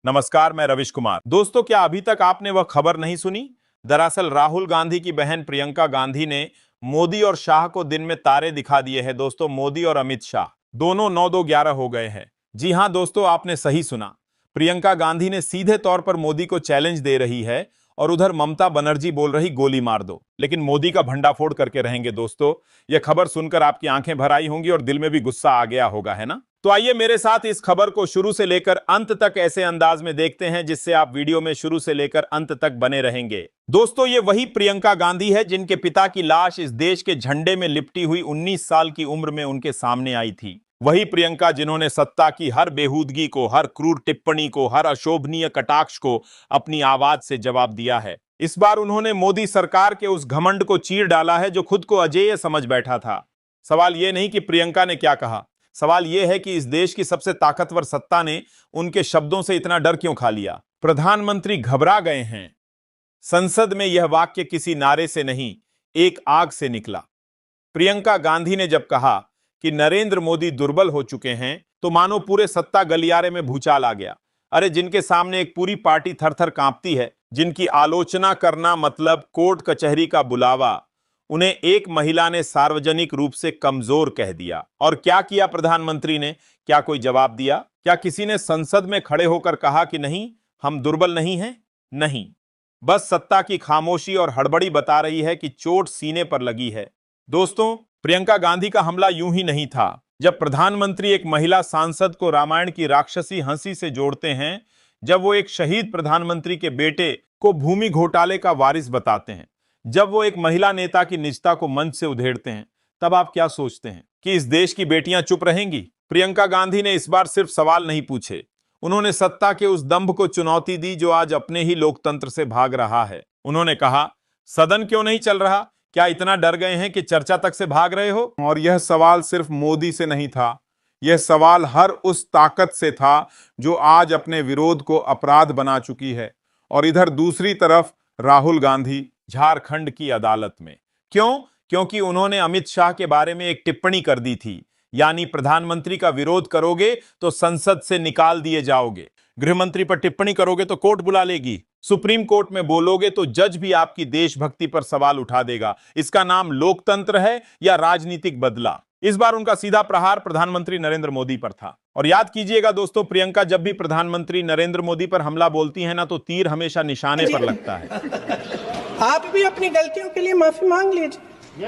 नमस्कार, मैं रविश कुमार। दोस्तों, क्या अभी तक आपने वह खबर नहीं सुनी? दरअसल राहुल गांधी की बहन प्रियंका गांधी ने मोदी और शाह को दिन में तारे दिखा दिए हैं। दोस्तों, मोदी और अमित शाह दोनों 9-2-11 हो गए हैं। जी हां दोस्तों, आपने सही सुना। प्रियंका गांधी ने सीधे तौर पर मोदी को चैलेंज दे रही है और उधर ममता बनर्जी बोल रही गोली मार दो, लेकिन मोदी का भंडाफोड़ करके रहेंगे। दोस्तों, यह खबर सुनकर आपकी आंखें भर आई होंगी और दिल में भी गुस्सा आ गया होगा, है ना? तो आइए मेरे साथ इस खबर को शुरू से लेकर अंत तक ऐसे अंदाज में देखते हैं जिससे आप वीडियो में शुरू से लेकर अंत तक बने रहेंगे। दोस्तों, ये वही प्रियंका गांधी है जिनके पिता की लाश इस देश के झंडे में लिपटी हुई 19 साल की उम्र में उनके सामने आई थी। वही प्रियंका जिन्होंने सत्ता की हर बेहूदगी को, हर क्रूर टिप्पणी को, हर अशोभनीय कटाक्ष को अपनी आवाज से जवाब दिया है। इस बार उन्होंने मोदी सरकार के उस घमंड को चीर डाला है जो खुद को अजेय समझ बैठा था। सवाल यह नहीं कि प्रियंका ने क्या कहा, सवाल यह है कि इस देश की सबसे ताकतवर सत्ता ने उनके शब्दों से इतना डर क्यों खा लिया। प्रधानमंत्री घबरा गए हैं। संसद में यह वाक्य किसी नारे से नहीं, एक आग से निकला। प्रियंका गांधी ने जब कहा कि नरेंद्र मोदी दुर्बल हो चुके हैं, तो मानो पूरे सत्ता गलियारे में भूचाल आ गया। अरे, जिनके सामने एक पूरी पार्टी थर-थर कांपती है, जिनकी आलोचना करना मतलब कोर्ट कचहरी का बुलावा, उन्हें एक महिला ने सार्वजनिक रूप से कमजोर कह दिया। और क्या किया प्रधानमंत्री ने? क्या कोई जवाब दिया? क्या किसी ने संसद में खड़े होकर कहा कि नहीं, हम दुर्बल नहीं हैं? नहीं, बस सत्ता की खामोशी और हड़बड़ी बता रही है कि चोट सीने पर लगी है। दोस्तों, प्रियंका गांधी का हमला यूं ही नहीं था। जब प्रधानमंत्री एक महिला सांसद को रामायण की राक्षसी हंसी से जोड़ते हैं, जब वो एक शहीद प्रधानमंत्री के बेटे को भूमि घोटाले का वारिस बताते हैं, जब वो एक महिला नेता की निजता को मंच से उधेड़ते हैं, तब आप क्या सोचते हैं कि इस देश की बेटियां चुप रहेंगी? प्रियंका गांधी ने इस बार सिर्फ सवाल नहीं पूछे, उन्होंने सत्ता के उस दंभ को चुनौती दी जो आज अपने ही लोकतंत्र से भाग रहा है। उन्होंने कहा, सदन क्यों नहीं चल रहा? क्या इतना डर गए हैं कि चर्चा तक से भाग रहे हो? और यह सवाल सिर्फ मोदी से नहीं था, यह सवाल हर उस ताकत से था जो आज अपने विरोध को अपराध बना चुकी है। और इधर दूसरी तरफ राहुल गांधी झारखंड की अदालत में। क्यों? क्योंकि उन्होंने अमित शाह के बारे में एक टिप्पणी कर दी थी, यानी प्रधानमंत्री का विरोध करोगे तो संसद से निकाल दिए जाओगे, गृहमंत्री पर टिप्पणी करोगे तो कोर्ट बुला लेगी, सुप्रीम कोर्ट में बोलोगे तो जज भी आपकी देशभक्ति पर सवाल उठा देगा। इसका नाम लोकतंत्र है या राजनीतिक बदला? इस बार उनका सीधा प्रहार प्रधानमंत्री नरेंद्र मोदी पर था। और याद कीजिएगा दोस्तों, प्रियंका जब भी प्रधानमंत्री नरेंद्र मोदी पर हमला बोलती है ना, तो तीर हमेशा निशाने पर लगता है। आप भी अपनी गलतियों के लिए माफी मांग लीजिए।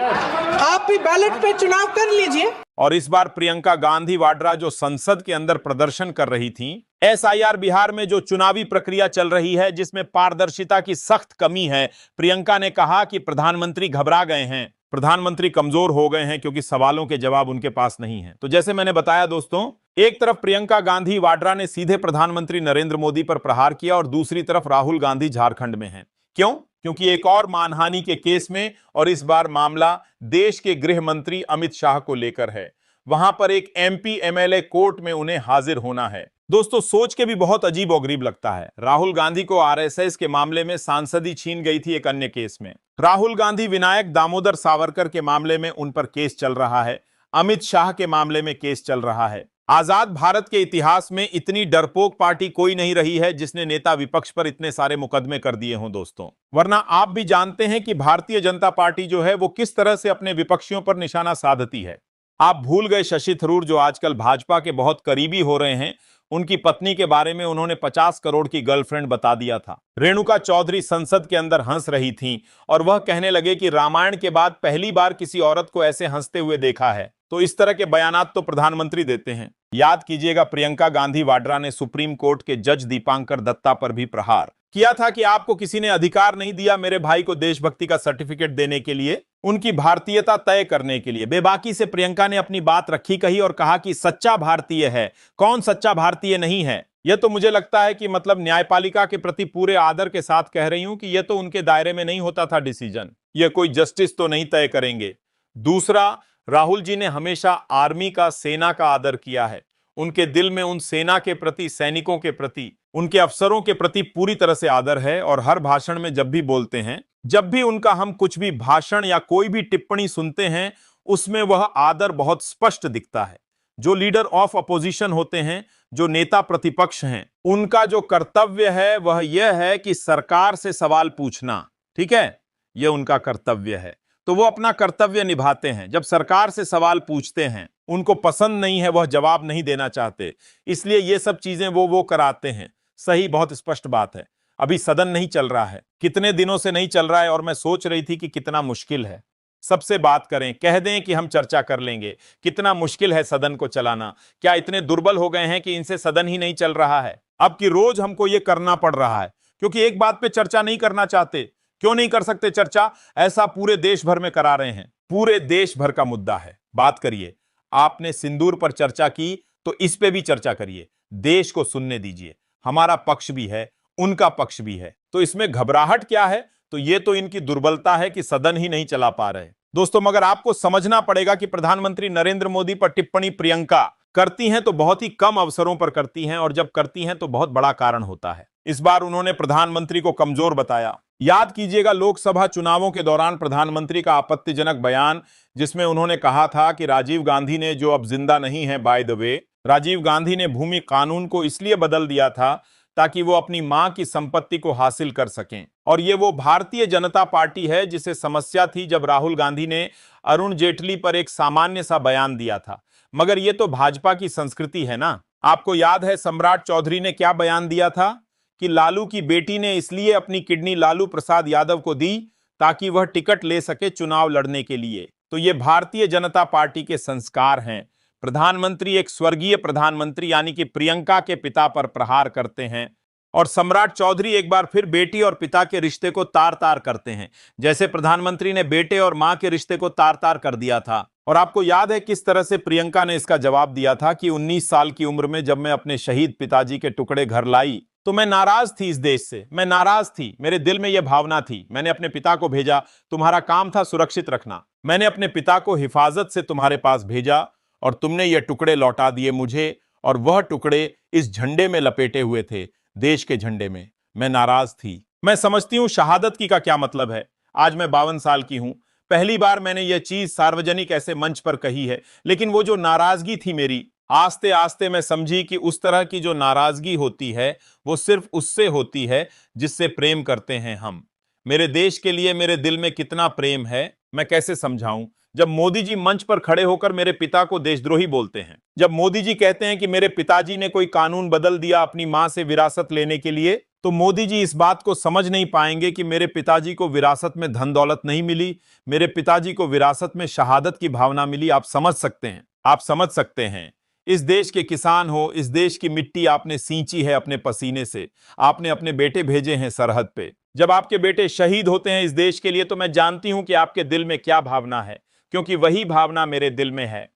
आप भी बैलेट पे चुनाव कर लीजिए। और इस बार प्रियंका गांधी वाड्रा जो संसद के अंदर प्रदर्शन कर रही थी, एसआईआर बिहार में जो चुनावी प्रक्रिया चल रही है जिसमें पारदर्शिता की सख्त कमी है, प्रियंका ने कहा कि प्रधानमंत्री घबरा गए हैं, प्रधानमंत्री कमजोर हो गए हैं क्योंकि सवालों के जवाब उनके पास नहीं है। तो जैसे मैंने बताया दोस्तों, एक तरफ प्रियंका गांधी वाड्रा ने सीधे प्रधानमंत्री नरेंद्र मोदी पर प्रहार किया और दूसरी तरफ राहुल गांधी झारखंड में हैं। क्यों? क्योंकि एक और मानहानि के केस में, और इस बार मामला देश के गृह मंत्री अमित शाह को लेकर है। वहां पर एक एमपी एमएलए कोर्ट में उन्हें हाजिर होना है। दोस्तों, सोच के भी बहुत अजीब और गरीब लगता है। राहुल गांधी को आरएसएस के मामले में सांसदी छीन गई थी एक अन्य केस में। राहुल गांधी विनायक दामोदर सावरकर के मामले में उन पर केस चल रहा है। अमित शाह के मामले में केस चल रहा है। आजाद भारत के इतिहास में इतनी डरपोक पार्टी कोई नहीं रही है जिसने नेता विपक्ष पर इतने सारे मुकदमे कर दिए हों दोस्तों। वरना आप भी जानते हैं कि भारतीय जनता पार्टी जो है वो किस तरह से अपने विपक्षियों पर निशाना साधती है। आप भूल गए शशि थरूर जो आजकल भाजपा के बहुत करीबी हो रहे हैं। उनकी पत्नी के बारे में उन्होंने 50 करोड़ की गर्लफ्रेंड बता दिया था। रेणुका चौधरी संसद के अंदर हंस रही थीं और वह कहने लगे कि रामायण के बाद पहली बार किसी औरत को ऐसे हंसते हुए देखा है। तो इस तरह के बयानात तो प्रधानमंत्री देते हैं। याद कीजिएगा, प्रियंका गांधी वाड्रा ने सुप्रीम कोर्ट के जज दीपांकर दत्ता पर भी प्रहार किया था कि आपको किसी ने अधिकार नहीं दिया मेरे भाई को देशभक्ति का सर्टिफिकेट देने के लिए, उनकी भारतीयता तय करने के लिए। बेबाकी से प्रियंका ने अपनी बात रखी कही और कहा कि सच्चा भारतीय है, कौन सच्चा भारतीय नहीं है। यह तो मुझे लगता है कि मतलब न्यायपालिका के प्रति पूरे आदर के साथ कह रही हूं कि यह तो उनके दायरे में नहीं होता था डिसीजन, यह कोई जस्टिस तो नहीं तय करेंगे। दूसरा, राहुल जी ने हमेशा आर्मी का, सेना का आदर किया है। उनके दिल में उन सेना के प्रति, सैनिकों के प्रति, उनके अफसरों के प्रति पूरी तरह से आदर है। और हर भाषण में जब भी बोलते हैं, जब भी उनका हम कुछ भी भाषण या कोई भी टिप्पणी सुनते हैं, उसमें वह आदर बहुत स्पष्ट दिखता है। जो लीडर ऑफ अपोजिशन होते हैं जो नेता प्रतिपक्ष हैं उनका जो कर्तव्य है वह यह है कि सरकार से सवाल पूछना, ठीक है, यह उनका कर्तव्य है। तो वो अपना कर्तव्य निभाते हैं। जब सरकार से सवाल पूछते हैं, उनको पसंद नहीं है, वह जवाब नहीं देना चाहते, इसलिए ये सब चीजें वो कराते हैं। सही, बहुत स्पष्ट बात है। अभी सदन नहीं चल रहा है, कितने दिनों से नहीं चल रहा है, और मैं सोच रही थी कि कितना मुश्किल है। सबसे बात करें, कह दें कि हम चर्चा कर लेंगे। कितना मुश्किल है सदन को चलाना। क्या इतने दुर्बल हो गए हैं कि इनसे सदन ही नहीं चल रहा है? अब कि रोज हमको ये करना पड़ रहा है, क्योंकि एक बात पे चर्चा नहीं करना चाहते। क्यों नहीं कर सकते चर्चा? ऐसा पूरे देश भर में करा रहे हैं, पूरे देश भर का मुद्दा है। बात करिए। आपने सिंदूर पर चर्चा की तो इस पे भी चर्चा करिए। देश को सुनने दीजिए। हमारा पक्ष भी है, उनका पक्ष भी है, तो इसमें घबराहट क्या है? तो ये तो इनकी दुर्बलता है कि सदन ही नहीं चला पा रहे। दोस्तों, मगर आपको समझना पड़ेगा कि प्रधानमंत्री नरेंद्र मोदी पर टिप्पणी प्रियंका करती हैं तो बहुत ही कम अवसरों पर करती हैं, और जब करती हैं तो बहुत बड़ा कारण होता है। इस बार उन्होंने प्रधानमंत्री को कमजोर बताया। याद कीजिएगा लोकसभा चुनावों के दौरान प्रधानमंत्री का आपत्तिजनक बयान, जिसमें उन्होंने कहा था कि राजीव गांधी ने, जो अब जिंदा नहीं है by the way, Rajiv Gandhi ने भूमि कानून को इसलिए बदल दिया था ताकि वो अपनी मां की संपत्ति को हासिल कर सकें। और ये वो भारतीय जनता पार्टी है जिसे समस्या थी जब राहुल गांधी ने अरुण जेटली पर एक सामान्य सा बयान दिया था। मगर ये तो भाजपा की संस्कृति है ना। आपको याद है सम्राट चौधरी ने क्या बयान दिया था कि लालू की बेटी ने इसलिए अपनी किडनी लालू प्रसाद यादव को दी ताकि वह टिकट ले सके चुनाव लड़ने के लिए। तो ये भारतीय जनता पार्टी के संस्कार हैं। प्रधानमंत्री एक स्वर्गीय प्रधानमंत्री यानी कि प्रियंका के पिता पर प्रहार करते हैं, और सम्राट चौधरी एक बार फिर बेटी और पिता के रिश्ते को तार तार करते हैं, जैसे प्रधानमंत्री ने बेटे और मां के रिश्ते को तार तार कर दिया था। और आपको याद है किस तरह से प्रियंका ने इसका जवाब दिया था कि 19 साल की उम्र में जब मैं अपने शहीद पिताजी के टुकड़े घर लाई तो मैं नाराज थी इस देश से, मैं नाराज थी, मेरे दिल में यह भावना थी। मैंने अपने पिता को भेजा, तुम्हारा काम था सुरक्षित रखना। मैंने अपने पिता को हिफाजत से तुम्हारे पास भेजा और तुमने ये टुकड़े लौटा दिए मुझे, और वह टुकड़े इस झंडे में लपेटे हुए थे, देश के झंडे में। मैं नाराज थी। मैं समझती हूं शहादत की का क्या मतलब है। आज मैं 52 साल की हूं, पहली बार मैंने यह चीज सार्वजनिक ऐसे मंच पर कही है, लेकिन वो जो नाराजगी थी मेरी, आस्ते आस्ते मैं समझी कि उस तरह की जो नाराजगी होती है वो सिर्फ उससे होती है जिससे प्रेम करते हैं हम। मेरे देश के लिए मेरे दिल में कितना प्रेम है मैं कैसे समझाऊं। जब मोदी जी मंच पर खड़े होकर मेरे पिता को देशद्रोही बोलते हैं, जब मोदी जी कहते हैं कि मेरे पिताजी ने कोई कानून बदल दिया अपनी मां से विरासत लेने के लिए, तो मोदी जी इस बात को समझ नहीं पाएंगे कि मेरे पिताजी को विरासत में धन दौलत नहीं मिली, मेरे पिताजी को विरासत में शहादत की भावना मिली। आप समझ सकते हैं, आप समझ सकते हैं। इस देश के किसान हो, इस देश की मिट्टी आपने सींची है अपने पसीने से, आपने अपने बेटे भेजे हैं सरहद पे। जब आपके बेटे शहीद होते हैं इस देश के लिए, तो मैं जानती हूं कि आपके दिल में क्या भावना है, क्योंकि वही भावना मेरे दिल में है।